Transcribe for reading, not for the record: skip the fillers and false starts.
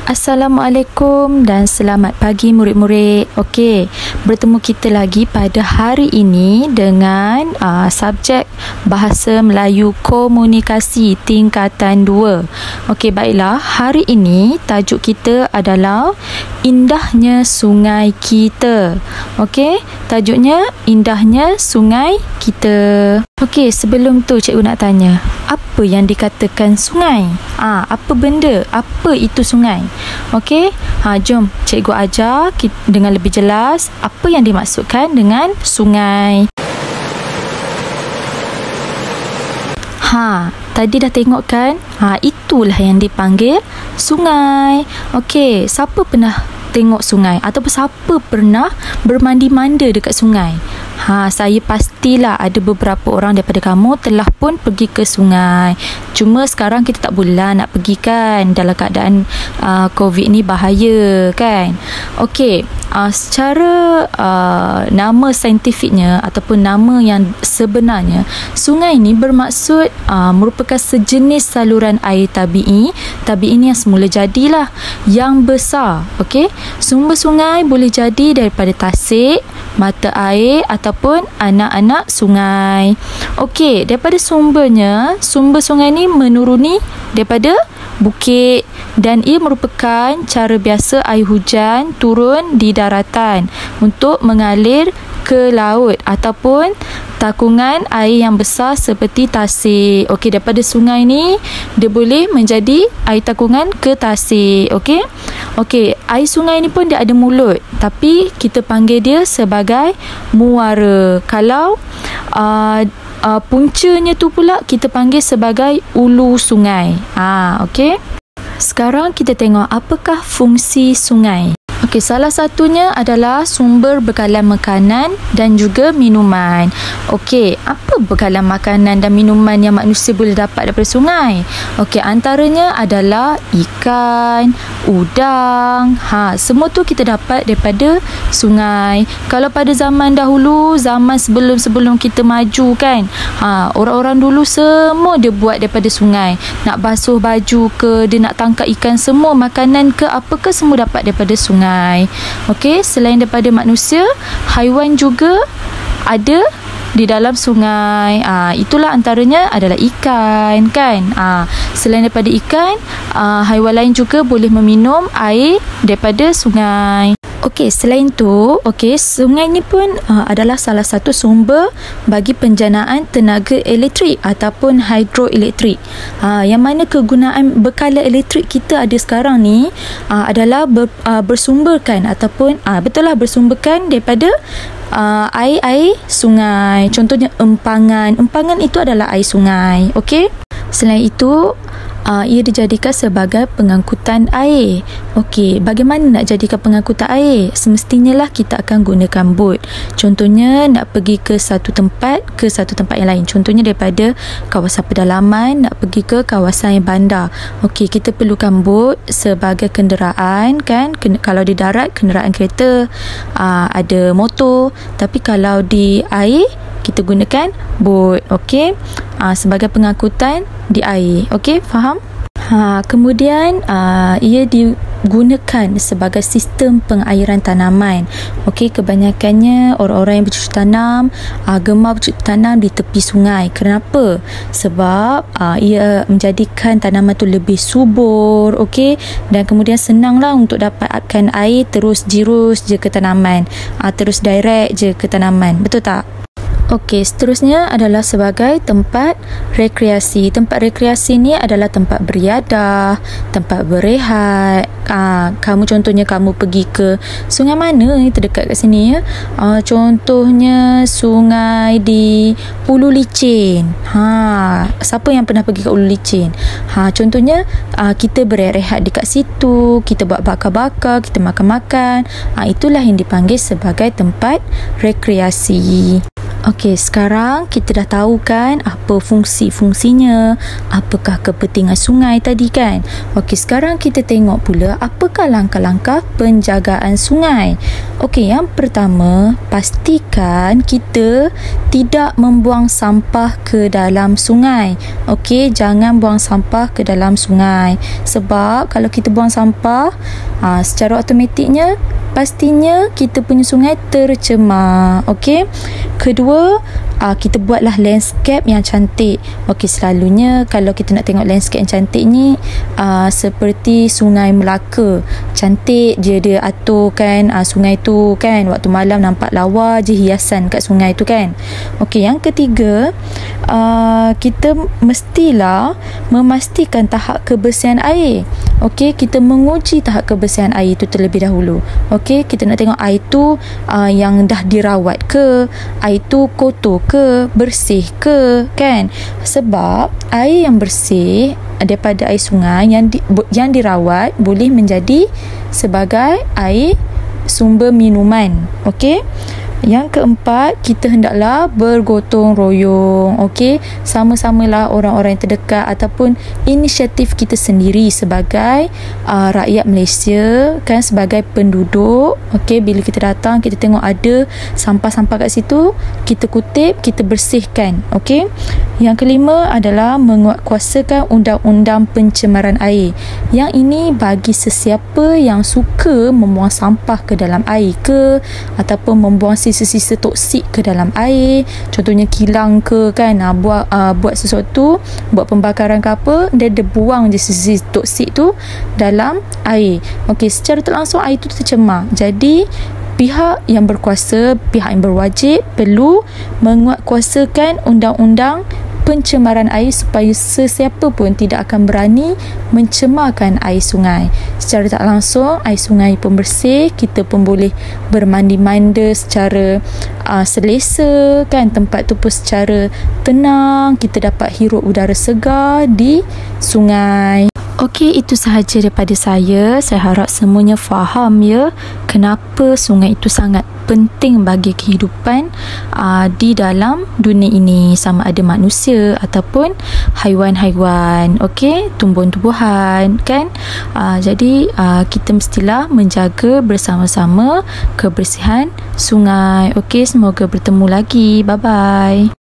Assalamualaikum dan selamat pagi murid-murid. Okey, bertemu kita lagi pada hari ini dengan subjek Bahasa Melayu Komunikasi tingkatan 2. Okey, baiklah. Hari ini tajuk kita adalah Indahnya Sungai Kita. Okey, tajuknya Indahnya Sungai Kita. Okey, sebelum tu cikgu nak tanya, apa yang dikatakan sungai? Apa benda? Apa itu sungai? Okey, jom cikgu ajar dengan lebih jelas apa yang dimaksudkan dengan sungai. Tadi dah tengok kan? Itulah yang dipanggil sungai. Okey, siapa pernah tengok sungai ataupun siapa pernah bermandi-manda dekat sungai? Saya pastilah ada beberapa orang daripada kamu telah pun pergi ke sungai. Cuma sekarang kita tak boleh nak pergi kan, dalam keadaan COVID ni bahaya kan. Okey, secara nama saintifiknya ataupun nama yang sebenarnya, sungai ni bermaksud merupakan sejenis saluran air tabi'i yang semula jadilah, yang besar. Okey, sumber sungai boleh jadi daripada tasik, mata air ataupun anak-anak sungai. Okey, daripada sumber sungai ni menuruni daripada bukit dan ia merupakan cara biasa air hujan turun di daratan untuk mengalir ke laut ataupun takungan air yang besar seperti tasik. Okey, daripada sungai ni dia boleh menjadi air takungan ke tasik. Okey, air sungai ni pun dia ada mulut, tapi kita panggil dia sebagai muara. Kalau puncanya tu pula kita panggil sebagai ulu sungai. Okey. Sekarang kita tengok apakah fungsi sungai. Okey, salah satunya adalah sumber bekalan makanan dan juga minuman. Okey, apa bekalan makanan dan minuman yang manusia boleh dapat daripada sungai? Okey, antaranya adalah ikan, udang. Semua tu kita dapat daripada sungai. Kalau pada zaman dahulu, zaman sebelum kita maju kan, orang-orang dulu semua dia buat daripada sungai. Nak basuh baju ke, dia nak tangkap ikan, semua makanan ke apa ke, semua dapat daripada sungai. Okey, selain daripada manusia, haiwan juga ada di dalam sungai. Itulah antaranya adalah ikan kan. Selain daripada ikan, haiwan lain juga boleh meminum air daripada sungai. Okey, selain tu, sungai ni pun adalah salah satu sumber bagi penjanaan tenaga elektrik ataupun hidroelektrik. Yang mana kegunaan bekalan elektrik kita ada sekarang ni adalah bersumberkan ataupun bersumberkan daripada air sungai. Contohnya empangan. Empangan itu adalah air sungai. Okey. Selain itu, ia dijadikan sebagai pengangkutan air. Okey, bagaimana nak jadikan pengangkutan air? Semestinya lah kita akan gunakan bot. Contohnya nak pergi ke satu tempat yang lain. Contohnya daripada kawasan pedalaman nak pergi ke kawasan bandar. Okey, kita perlukan bot sebagai kenderaan kan. Kalau di darat, kenderaan kereta, ada motor. Tapi kalau di air, kita gunakan bot. Okey, sebagai pengangkutan di air. Okey, faham? Kemudian ia digunakan sebagai sistem pengairan tanaman. Okey, kebanyakannya orang-orang yang bercocok tanam gemar bercocok tanam di tepi sungai. Kenapa? Sebab ia menjadikan tanaman tu lebih subur. Okey, dan kemudian senanglah untuk dapatkan air terus jirus je ke tanaman, terus direct je ke tanaman. Betul tak? Okey, seterusnya adalah sebagai tempat rekreasi. Tempat rekreasi ni adalah tempat beriadah, tempat berehat. Contohnya kamu pergi ke sungai mana ni terdekat kat sini ya? Contohnya sungai di Ulu Licin. Siapa yang pernah pergi ke Ulu Licin? Contohnya kita berehat dekat situ, kita buat bakar-bakar, kita makan-makan. Itulah yang dipanggil sebagai tempat rekreasi. Okey, sekarang kita dah tahu kan apa fungsi-fungsinya, apakah kepentingan sungai tadi kan. Okey, sekarang kita tengok pula apakah langkah-langkah penjagaan sungai. Okey, yang pertama, pastikan kita tidak membuang sampah ke dalam sungai. Okey, jangan buang sampah ke dalam sungai. Sebab kalau kita buang sampah, secara automatiknya pastinya kita punya sungai tercemar. Okey. Kedua, kita buatlah landscape yang cantik. Okey, selalunya kalau kita nak tengok landscape yang cantik ni, seperti Sungai Melaka. Cantik dia atur kan, sungai tu kan, waktu malam nampak lawa je hiasan kat sungai tu kan. Okey, yang ketiga, kita mestilah memastikan tahap kebersihan air. Okey, kita menguji tahap kebersihan air tu terlebih dahulu. Okey, kita nak tengok air tu yang dah dirawat ke, air tu kotor ke, bersih ke, kan? Sebab air yang bersih daripada air sungai yang dirawat boleh menjadi sebagai air sumber minuman. Okey. Yang keempat, kita hendaklah bergotong royong. Okey, sama-samalah orang-orang yang terdekat ataupun inisiatif kita sendiri sebagai rakyat Malaysia kan, sebagai penduduk. Okey, bila kita datang kita tengok ada sampah-sampah kat situ, kita kutip, kita bersihkan. Okey. Yang kelima adalah menguatkuasakan undang-undang pencemaran air. Yang ini bagi sesiapa yang suka membuang sampah ke dalam air ke, ataupun membuang sisa-sisa toksik ke dalam air, contohnya kilang ke kan, buat sesuatu, buat pembakaran ke apa, dia buang je sisa-sisa toksik tu dalam air. Okey, secara tak langsung air tu tercemar. Jadi pihak yang berkuasa, pihak yang berwajib perlu menguatkuasakan undang-undang pencemaran air supaya sesiapa pun tidak akan berani mencemarkan air sungai. Secara tak langsung, air sungai pun bersih, kita pun boleh bermandi-manda secara selesa kan, tempat tu pun secara tenang, kita dapat hirup udara segar di sungai. Okey, itu sahaja daripada saya. Saya harap semuanya faham ya, kenapa sungai itu sangat penting bagi kehidupan di dalam dunia ini, sama ada manusia ataupun haiwan-haiwan, okey, tumbuhan-tumbuhan kan. Jadi kita mestilah menjaga bersama-sama kebersihan sungai. Okey, semoga bertemu lagi. Bye bye.